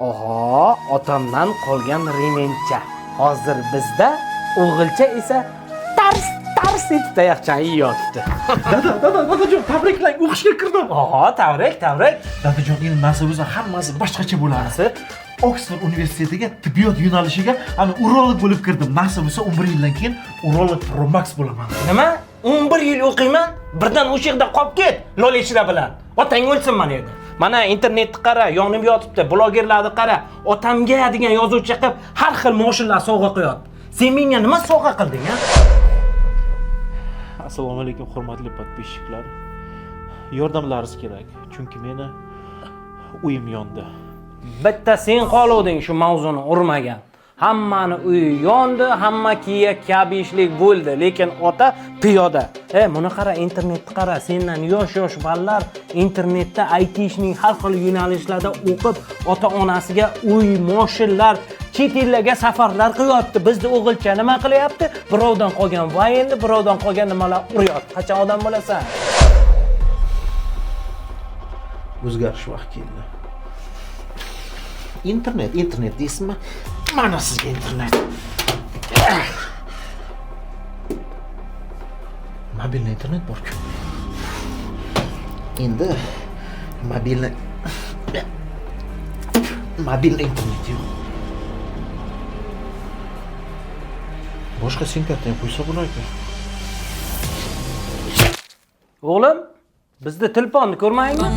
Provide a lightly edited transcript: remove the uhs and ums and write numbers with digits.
Oho, otamdan qolgan remencha. Hozir bizda o'g'ilcha esa tars etib tayoqchani yeyotdi. Dadajon, tabriklang, o'qishga kirdim. Oho, tabrik. Dadajon, endi nasibasi hammasi boshqacha bo'ladi. Oksford universitetiga tibbiyot yo'nalishiga urolog bo'lib kirdim. Nasib bo'lsa 11 yildan keyin urolog Pro Max bo'laman. Nima? 11 yil o'qiyman, birdan o'sha yerda qolib ket, lo'l ichra bilan. Otang o'lsin mana yerda. Mana internetni qara, yonib yotibdi, blogerlarni qara. Otamga degan yozuvchi qilib har xil moshinlar sovg'a qo'yapti. Sen menga nima sovg'a qilding, ha? Assalomu alaykum, hurmatli podpисчиклар. Yordamlaringiz kerak, chunki meni uyim yondi. Bitta sen qoluvding shu mavzuni urmagan. Hammani uyi yondi, hamma kiya kabi ishlik bo'ldi, lekin ota piyoda. Buni qara, internetni qara. Sendan yosh ballar internetda IT ishning har xil yo'nalishlarda o'qib, ota-onasiga uy, moshinlar, chet ellarga safarlar qilyapti. Bizda o'g'ilcha nima qilyapti? Birovdan qolgan vaynni, birovdan qolgan nimalar uryapti. Qachon odam bo'lasan? O'zgarish vaqti keldi. Internet deysizmi? Mana sizga internet. Mobilniy internet bor-ku. Endi mobilniy internet yo'q. Boshqa sim karta ham qo'ysa bo'lardi. O'g'lim, bizda telefonni ko'rmaymi?